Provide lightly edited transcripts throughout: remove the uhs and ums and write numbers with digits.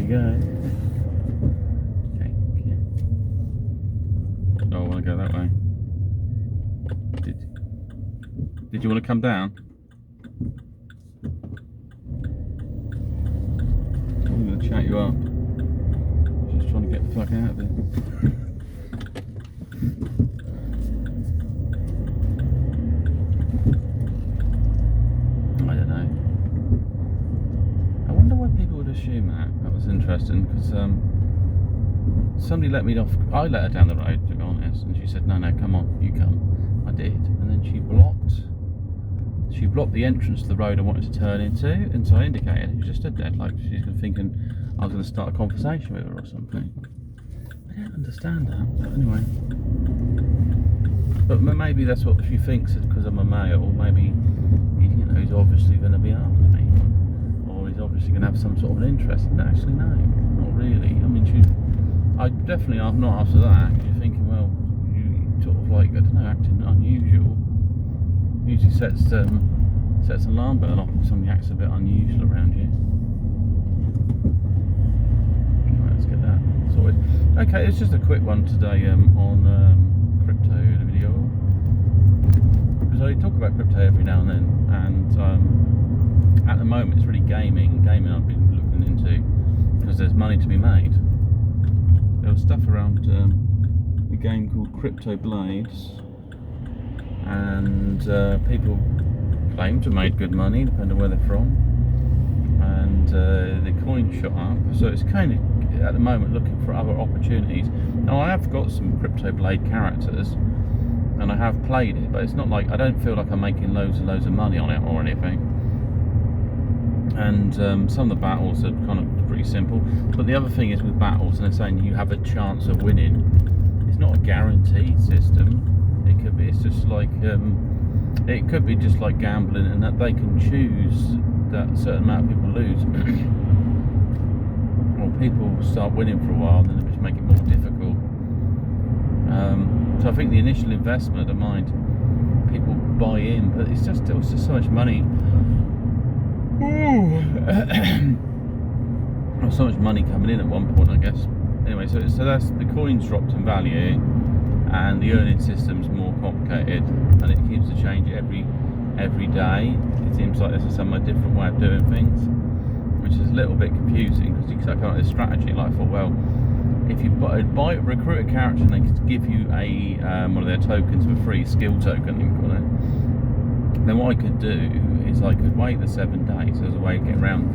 go. Okay, oh, I want to go that way. Did you want to come down? I'm going to chat you up. Just trying to get the fuck out of there. I don't know. I wonder why people would assume that. That was interesting because somebody let me off. I let her down the road, to be honest, and she said, "No, come on, you come." I did, and then she blocked the entrance to the road I wanted to turn into, and so I indicated. She just stood there like she's thinking I was going to start a conversation with her or something. I don't understand that, but anyway. But maybe that's what she thinks because I'm a male. Maybe he's obviously going to be after me, or he's obviously going to have some sort of an interest. And actually, no, not really. I mean, I definitely am not after that. You're thinking, well, you sort of like, I don't know, acting unusual. Usually sets an alarm bell off if somebody acts a bit unusual around you. Right, let's get that sorted. Okay, it's just a quick one today on crypto video, because I talk about crypto every now and then, and at the moment it's really gaming I've been looking into, because there's money to be made. There was stuff around a game called Crypto Blades, and people claim to have made good money depending on where they're from, and the coin shot up, so it's kind of at the moment looking for other opportunities. Now I have got some Crypto Blade characters and I have played it, but it's not like, I don't feel like I'm making loads of money on it or anything. And some of the battles are kind of pretty simple, but the other thing is with battles, and they're saying you have a chance of winning, it's not a guaranteed system. It could be, it's just like it could be just like gambling, and that they can choose that a certain amount of people lose or people start winning for a while, and then they just make it more difficult. So I think the initial investment, I don't mind people buy in, but it's just so much money. Not so much money coming in at one point, I guess. Anyway, so that's the coins dropped in value, and the earning system's more complicated, and it seems to change every day. It seems like there's some different way of doing things, which is a little bit confusing, because I come up with this strategy. Like I thought, well, if you recruit a character and they could give you a one of their tokens for free, skill token, you call it, then what I could do is I could wait the 7 days as a way to get around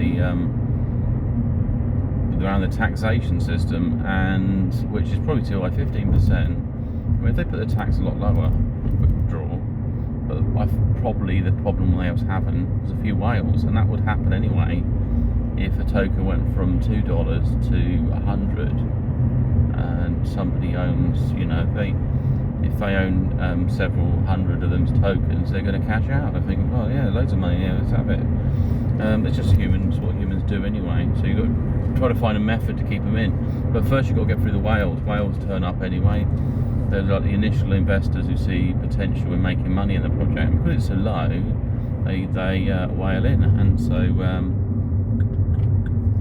the taxation system, and which is probably till like 15%. I mean, if they put the tax a lot lower, quick withdrawal. But probably the problem they was having was a few whales, and that would happen anyway if a token went from $2 to 100, and somebody owns, if they own several hundred of them tokens, they're going to cash out. They're thinking, oh yeah, loads of money, yeah, let's have it. It's just what humans do anyway. So you've got to try to find a method to keep them in. But first you've got to get through the whales. Whales turn up anyway. They're like the initial investors who see potential in making money in the project. And because it's so low, they whale in, and so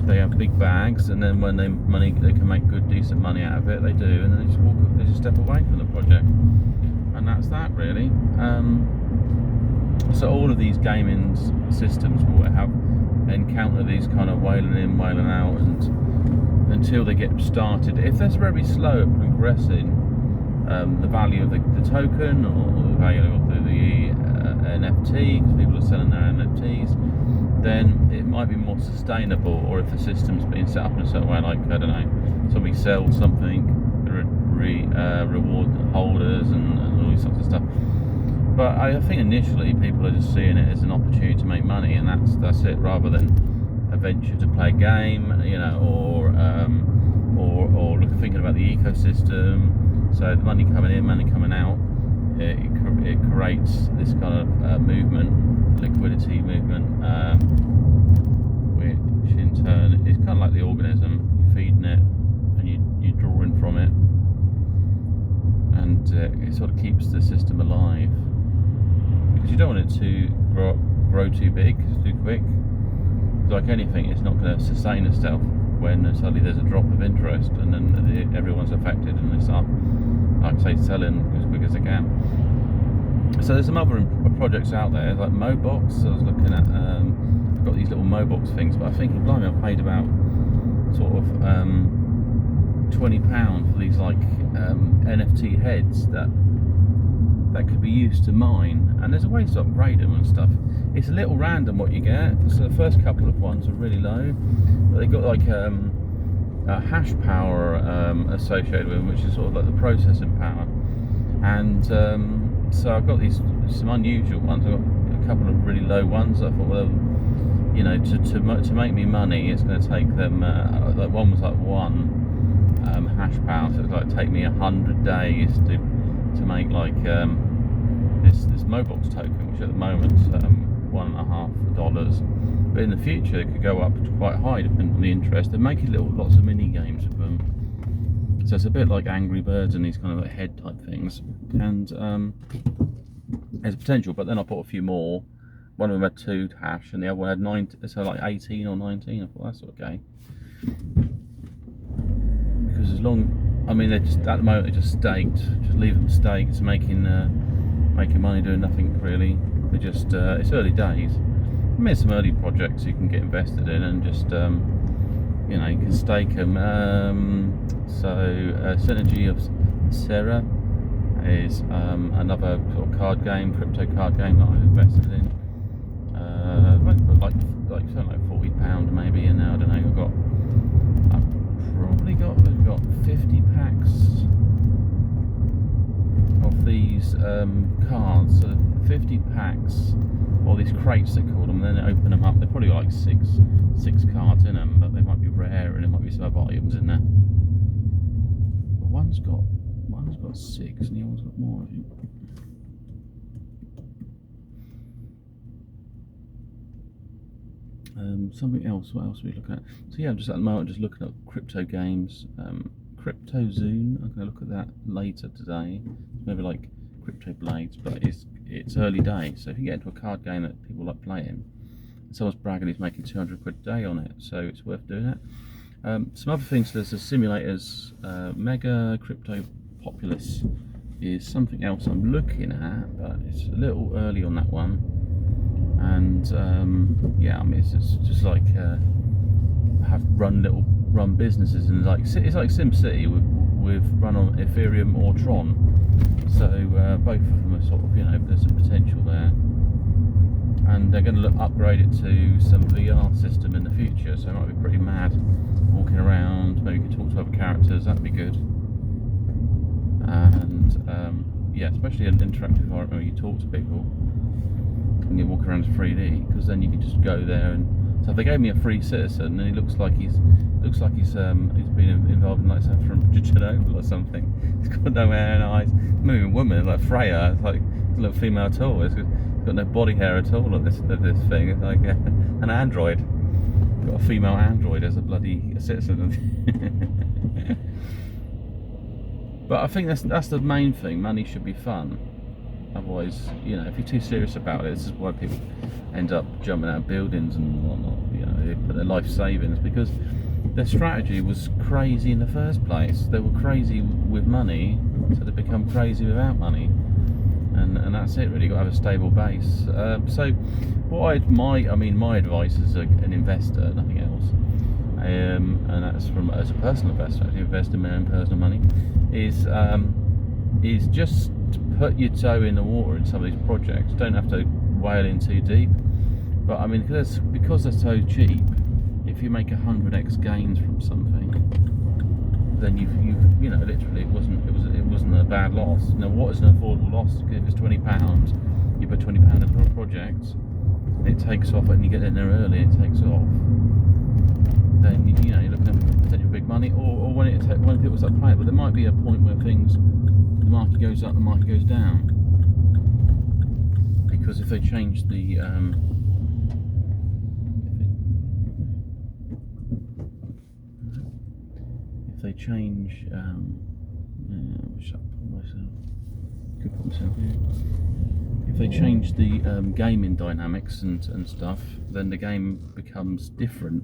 they have big bags, and then when they can make good, decent money out of it, they do, and then they just step away from the project, and that's that really. So all of these gaming systems will encounter these kind of whaling in, whaling out, and until they get started. If they're very slow at progressing the value of the token, or the value of the NFT, because people are selling their NFTs, then it might be more sustainable. Or if the system's being set up in a certain way, like, I don't know, somebody sells something, reward holders and all these sorts of stuff. But I think initially people are just seeing it as an opportunity to make money, and that's it, rather than a venture to play a game, or thinking about the ecosystem. So the money coming in, money coming out, it creates this kind of movement, liquidity movement, which in turn is kind of like the organism. You're feeding it and you're drawing from it, and it sort of keeps the system alive, because you don't want it to grow too big, too quick. Like anything, it's not going to sustain itself when suddenly there's a drop of interest, and then everyone's affected, and they start, like I say, selling as quick as they can. So there's some other projects out there, like Mobox. I was looking at, I've got these little Mobox things, but I think, blimey, I paid about sort of £20 for these like NFT heads that could be used to mine, and there's a way to upgrade them and stuff. It's a little random what you get, so the first couple of ones are really low, but they got like a hash power associated with them, which is sort of like the processing power. And so I've got some unusual ones. I've got a couple of really low ones. I thought, well, you know, to make me money, it's going to take them. Like one was like 1 hash power, so it's like take me 100 days to make like this Mobox token, which at the moment $1.50, but in the future it could go up to quite high depending on the interest. They're making lots of mini games with them, so it's a bit like Angry Birds and these kind of like head type things, and there's potential. But then I bought a few more. One of them had 2 hash and the other one had 9, so like 18 or 19. I thought that's okay, because as long, I mean, they're just at the moment they're just staked. Just leave them staked. It's making money doing nothing really. They're just it's early days. I mean, there's some early projects you can get invested in and just you know, you can stake them. Synergy of Sarah is another sort of card game, crypto card game that I've invested in. Like something like £40 maybe, and now I don't know. I've probably got 50 packs of these cards. So 50 packs, or these crates they call them. Then they open them up. They've probably got like six cards in them, but they might be rare and there might be some other items in there. But one's got 6 and the other one's got more, I think. Something else. What else are we looking at? So yeah, I'm just at the moment just looking at crypto games. Crypto Zoom. I'm going to look at that later today. Maybe like Crypto Blades, but it's early days. So if you get into a card game that people like playing, and someone's bragging he's making 200 quid a day on it, so it's worth doing it. Some other things. There's the simulators. Mega Crypto Populous is something else I'm looking at, but it's a little early on that one. And yeah, I mean, it's just like run businesses, and it's like SimCity with run on Ethereum or Tron. So both of them are sort of, you know, there's some potential there, and they're going to upgrade it to some VR system in the future. So it might be pretty mad walking around. Maybe you can talk to other characters. That'd be good. And yeah, especially an interactive environment where you talk to people and you walk around 3D, because then you can just go there. And so if they gave me a free citizen, and he looks like he's been involved in like something from Chernobyl or something. He's got no hair and eyes. Maybe a woman like Freya. It's like a little female at all. It's got no body hair at all on this thing. It's like an android. Got a female android as a bloody citizen. But I think that's the main thing. Money should be fun. Otherwise, you know, if you're too serious about it, this is why people end up jumping out of buildings and whatnot. You know, they put their life savings, because their strategy was crazy in the first place. They were crazy with money, so they become crazy without money, and that's it really. You've got to have a stable base. So, my advice as an investor, nothing else, and that's as a personal investor, actually invest in my own personal money, is just to put your toe in the water in some of these projects. Don't have to whale in too deep, but I mean, because they're so cheap, if you make 100x gains from something, then you know, literally it wasn't a bad loss. Now, what is an affordable loss? If it's £20, you put £20 into a project, it takes off, and you get in there early, it takes off. Then you know, you're looking at potential big money, or when people start playing. But there might be a point where the market goes up, the market goes down, because if they change the if they change the gaming dynamics and stuff, then the game becomes different,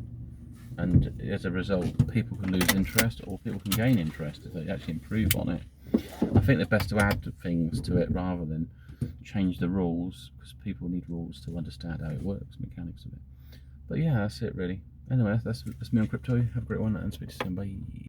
and as a result, people can lose interest or people can gain interest if they actually improve on it. I think it's best to add things to it rather than change the rules, because people need rules to understand how it works, mechanics of it. But yeah, that's it really. Anyway, that's me on crypto. Have a great one and speak to you soon. Bye.